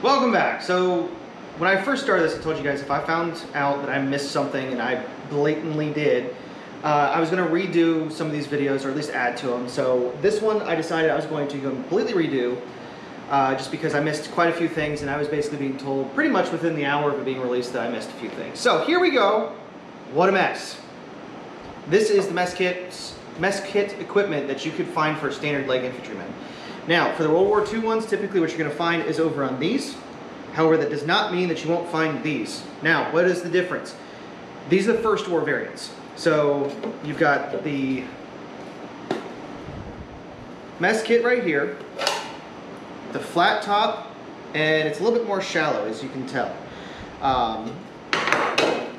Welcome back. So when I first started this, I told you guys if I found out that I missed something, and I blatantly did, I was going to redo some of these videos, or at least add to them. So this one I decided I was going to completely redo, just because I missed quite a few things, and I was basically being told pretty much within the hour of it being released that I missed a few things. So here we go. What a mess. This is the mess kit equipment that you could find for a standard leg infantryman. Now, for the World War II ones, typically what you're going to find is over on these. However, that does not mean that you won't find these. Now, what is the difference? These are the First War variants. So, you've got the mess kit right here, the flat top, and it's a little bit more shallow, as you can tell.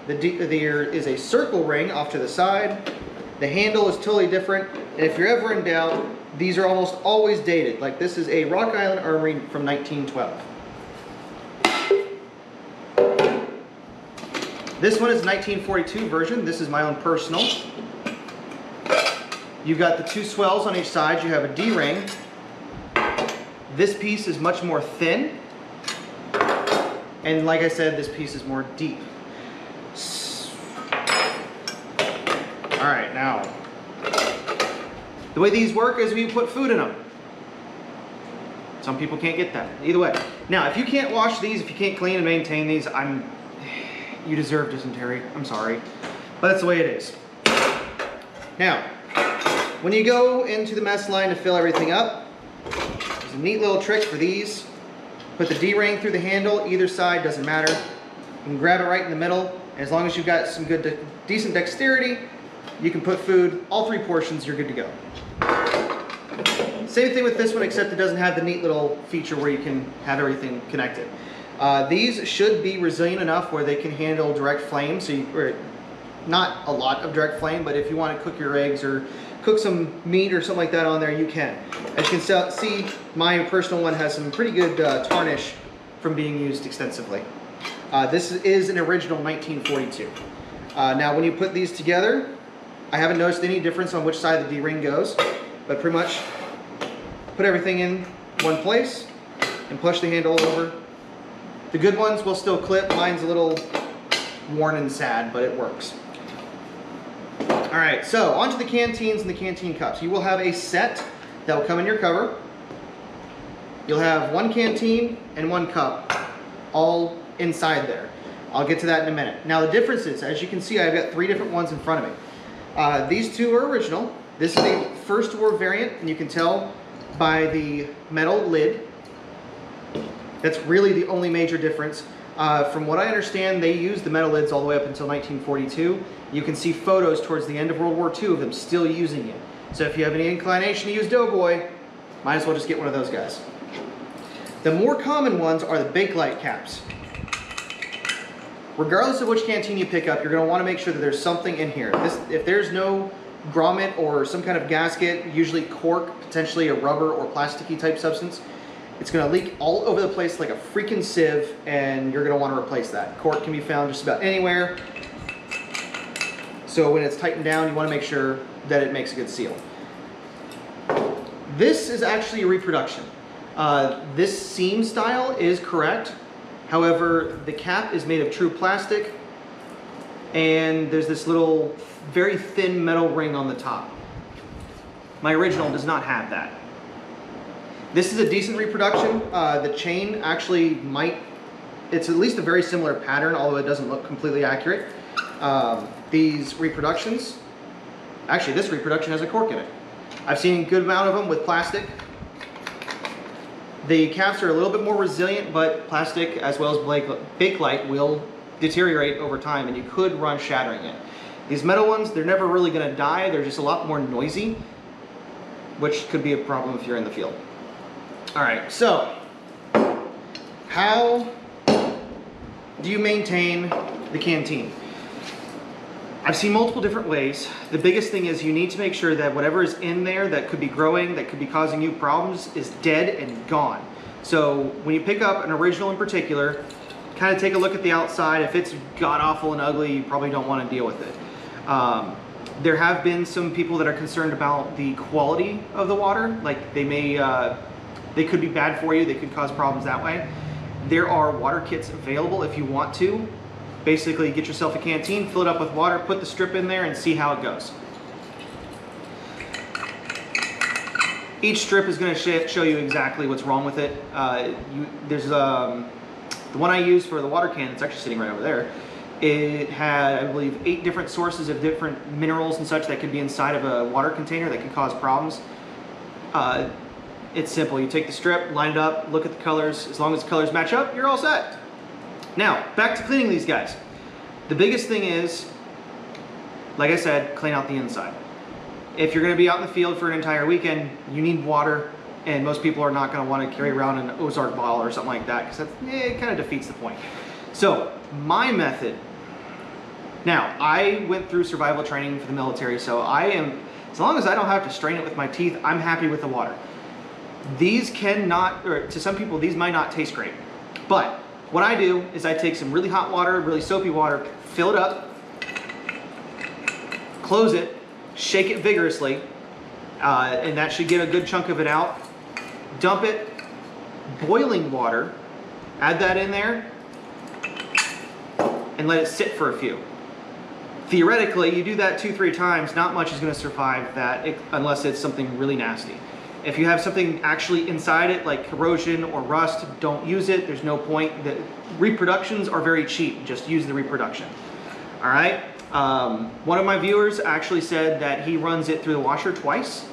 There is a circle ring off to the side. The handle is totally different, and if you're ever in doubt, these are almost always dated. Like this is a Rock Island Armory from 1912. This one is 1942 version. This is my own personal. You've got the two swells on each side. You have a D-ring. This piece is much more thin. And like I said, this piece is more deep. All right, now, the way these work is we put food in them. Some people can't get that. Either way. Now, if you can't wash these, if you can't clean and maintain these, you deserve dysentery. I'm sorry. But that's the way it is. Now, when you go into the mess line to fill everything up, there's a neat little trick for these. Put the D-ring through the handle, either side, doesn't matter. You can grab it right in the middle. As long as you've got some good, decent dexterity, you can put food, all three portions, you're good to go. Same thing with this one, except it doesn't have the neat little feature where you can have everything connected. These should be resilient enough where they can handle direct flame, or not a lot of direct flame, but if you want to cook your eggs or cook some meat or something like that on there, you can. As you can see, my personal one has some pretty good tarnish from being used extensively. This is an original 1942. Now when you put these together, I haven't noticed any difference on which side the D-ring goes, but pretty much put everything in one place and push the handle over. The good ones will still clip. Mine's a little worn and sad, but it works. All right, so onto the canteens and the canteen cups. You will have a set that will come in your cover. You'll have one canteen and one cup all inside there. I'll get to that in a minute. Now the difference is, as you can see, I've got three different ones in front of me. These two are original. This is a First War variant, and you can tell by the metal lid. That's really the only major difference. From what I understand, they used the metal lids all the way up until 1942. You can see photos towards the end of World War II of them still using it. So if you have any inclination to use Doughboy, might as well just get one of those guys. The more common ones are the Bakelite caps. Regardless of which canteen you pick up, you're going to want to make sure that there's something in here. If there's no grommet or some kind of gasket, usually cork, potentially a rubber or plasticky type substance, it's going to leak all over the place like a freaking sieve, and you're going to want to replace that. Cork can be found just about anywhere. So when it's tightened down, you want to make sure that it makes a good seal. This is actually a reproduction. This seam style is correct. However, the cap is made of true plastic, and there's this little very thin metal ring on the top. My original does not have that. This is a decent reproduction. The chain actually it's at least a very similar pattern, although it doesn't look completely accurate. These reproductions, actually this reproduction has a cork in it. I've seen a good amount of them with plastic. The caps are a little bit more resilient, but plastic as well as Bakelite will deteriorate over time, and you could run shattering it. These metal ones, they're never really going to die. They're just a lot more noisy, which could be a problem if you're in the field. All right, so how do you maintain the canteen? I've seen multiple different ways. The biggest thing is you need to make sure that whatever is in there that could be growing, that could be causing you problems, is dead and gone. So when you pick up an original in particular, kind of take a look at the outside. If it's god-awful and ugly, you probably don't want to deal with it. There have been some people that are concerned about the quality of the water. Like they could be bad for you, they could cause problems that way. there are water kits available if you want to. Basically, get yourself a canteen, fill it up with water, put the strip in there, and see how it goes. Each strip is going to show you exactly what's wrong with it. There's the one I use for the water can, it's actually sitting right over there. It had, I believe, 8 different sources of different minerals and such that could be inside of a water container that could cause problems. It's simple. You take the strip, line it up, look at the colors. As long as the colors match up, you're all set. Now, back to cleaning these guys. The biggest thing is, like I said, clean out the inside. If you're going to be out in the field for an entire weekend, you need water, and most people are not going to want to carry around an Ozark bottle or something like that, because it kind of defeats the point. So, my method. Now, I went through survival training for the military, so as long as I don't have to strain it with my teeth, I'm happy with the water. These cannot, or to some people, these might not taste great. But what I do is I take some really hot water, really soapy water, fill it up, close it, shake it vigorously, and that should get a good chunk of it out. Dump it, boiling water, add that in there, and let it sit for a few. Theoretically, you do that 2-3 times, not much is going to survive that unless it's something really nasty. If you have something actually inside it, like corrosion or rust, don't use it. There's no point. The reproductions are very cheap. Just use the reproduction. All right? One of my viewers actually said that he runs it through the washer twice,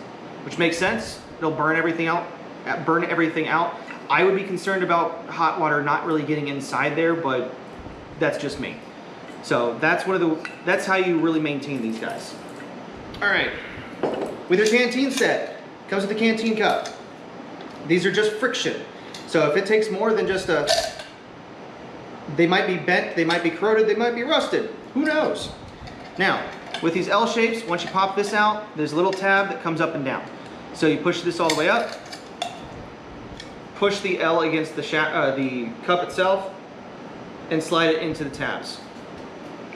which makes sense. It'll burn everything out. I would be concerned about hot water not really getting inside there, but that's just me. So that's how you really maintain these guys. All right. With your canteen set, comes with a canteen cup. These are just friction. So if it takes more than just they might be bent, they might be corroded, they might be rusted. Who knows? Now, with these L shapes, once you pop this out, there's a little tab that comes up and down. So you push this all the way up, push the L against the cup itself, and slide it into the tabs.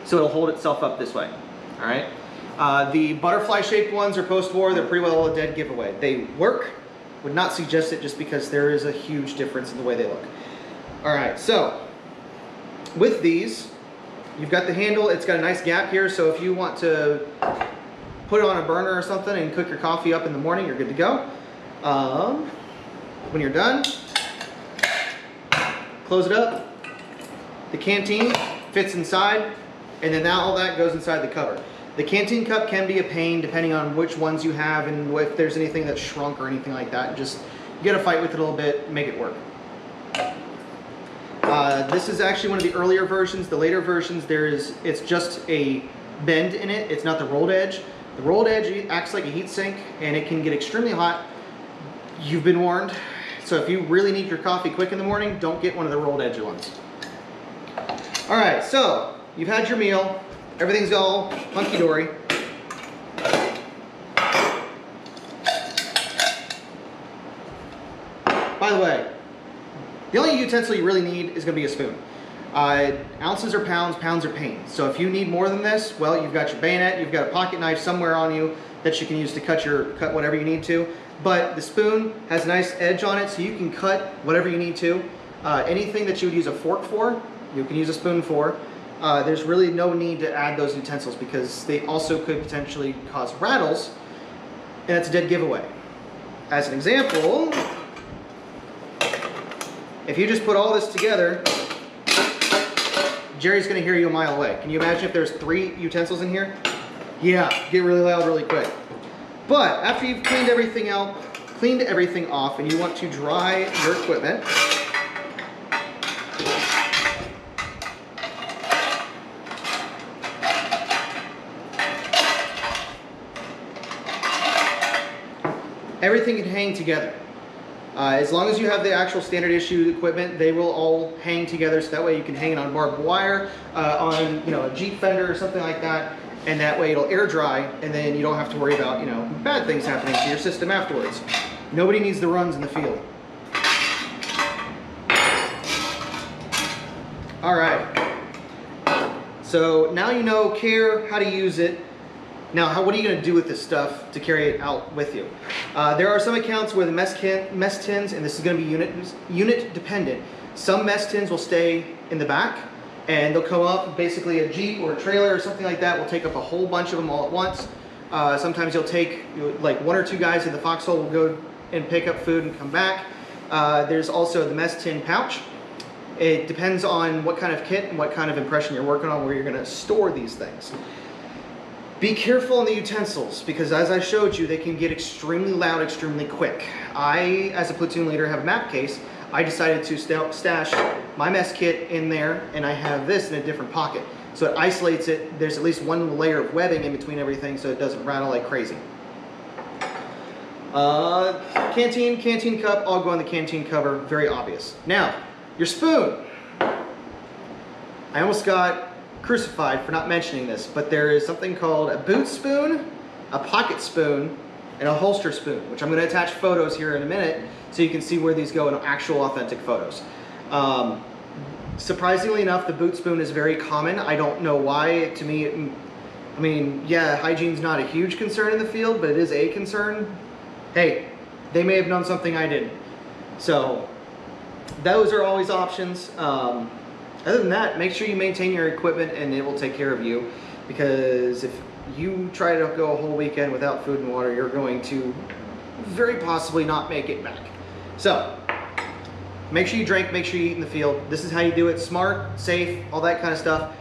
So it'll hold itself up this way. All right. The butterfly shaped ones are post-war. They're pretty well a dead giveaway. They work. Would not suggest it just because there is a huge difference in the way they look. All right, so with these, you've got the handle. It's got a nice gap here, so if you want to put it on a burner or something and cook your coffee up in the morning, you're good to go. When you're done, close it up. The canteen fits inside, and then now all that goes inside the cover. The canteen cup can be a pain depending on which ones you have and if there's anything that's shrunk or anything like that. Just, you gotta fight with it a little bit, make it work. This is actually one of the earlier versions. The later versions, it's just a bend in it. It's not the rolled edge. The rolled edge acts like a heat sink and it can get extremely hot. You've been warned. So if you really need your coffee quick in the morning, don't get one of the rolled edge ones. All right, so you've had your meal. Everything's all hunky-dory. By the way, the only utensil you really need is going to be a spoon. Ounces are pounds, pounds are pains. So if you need more than this, well, you've got your bayonet, you've got a pocket knife somewhere on you that you can use to cut whatever you need to. But the spoon has a nice edge on it, so you can cut whatever you need to. Anything that you would use a fork for, you can use a spoon for. There's really no need to add those utensils because they also could potentially cause rattles, and it's a dead giveaway. As an example, if you just put all this together, Jerry's going to hear you a mile away. Can you imagine if there's 3 utensils in here? Yeah, get really loud really quick. But after you've cleaned everything out, cleaned everything off, and you want to dry your equipment, everything can hang together. As long as you have the actual standard issue equipment, they will all hang together, so that way you can hang it on barbed wire, on a Jeep fender or something like that, and that way it'll air dry, and then you don't have to worry about bad things happening to your system afterwards. Nobody needs the runs in the field. All right. So now you know how to use it. Now, what are you going to do with this stuff to carry it out with you? There are some accounts where the mess tins, and this is going to be unit dependent. Some mess tins will stay in the back, and they'll come up, basically a Jeep or a trailer or something like that will take up a whole bunch of them all at once. Sometimes you'll take, like 1 or 2 guys in the foxhole will go and pick up food and come back. There's also the mess tin pouch. It depends on what kind of kit and what kind of impression you're working on, where you're going to store these things. Be careful on the utensils, because as I showed you, they can get extremely loud extremely quick. I, as a platoon leader, have a map case. I decided to stash my mess kit in there, and I have this in a different pocket. So it isolates it. There's at least 1 layer of webbing in between everything so it doesn't rattle like crazy. Canteen cup, all go on the canteen cover, very obvious. Now, your spoon. I almost got crucified for not mentioning this, but there is something called a boot spoon, a pocket spoon, and a holster spoon, which I'm going to attach photos here in a minute so you can see where these go in actual authentic photos. Surprisingly enough, the boot spoon is very common. I don't know why. To me, I mean, yeah, hygiene's not a huge concern in the field, but it is a concern. Hey, they may have known something I didn't. So those are always options. Other than that, make sure you maintain your equipment and it will take care of you, because if you try to go a whole weekend without food and water, you're going to very possibly not make it back. So make sure you drink, make sure you eat in the field. This is how you do it. Smart, safe, all that kind of stuff.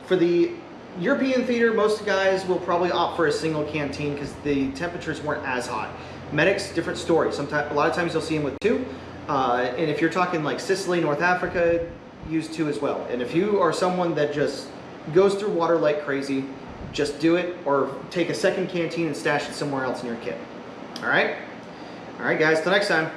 For the European theater, most guys will probably opt for a single canteen because the temperatures weren't as hot. Medics, different story. Sometimes, a lot of times you'll see them with 2. And if you're talking like Sicily, North Africa, use 2 as well. And if you are someone that just goes through water like crazy, just do it, or take a second canteen and stash it somewhere else in your kit. All right? All right, guys, till next time.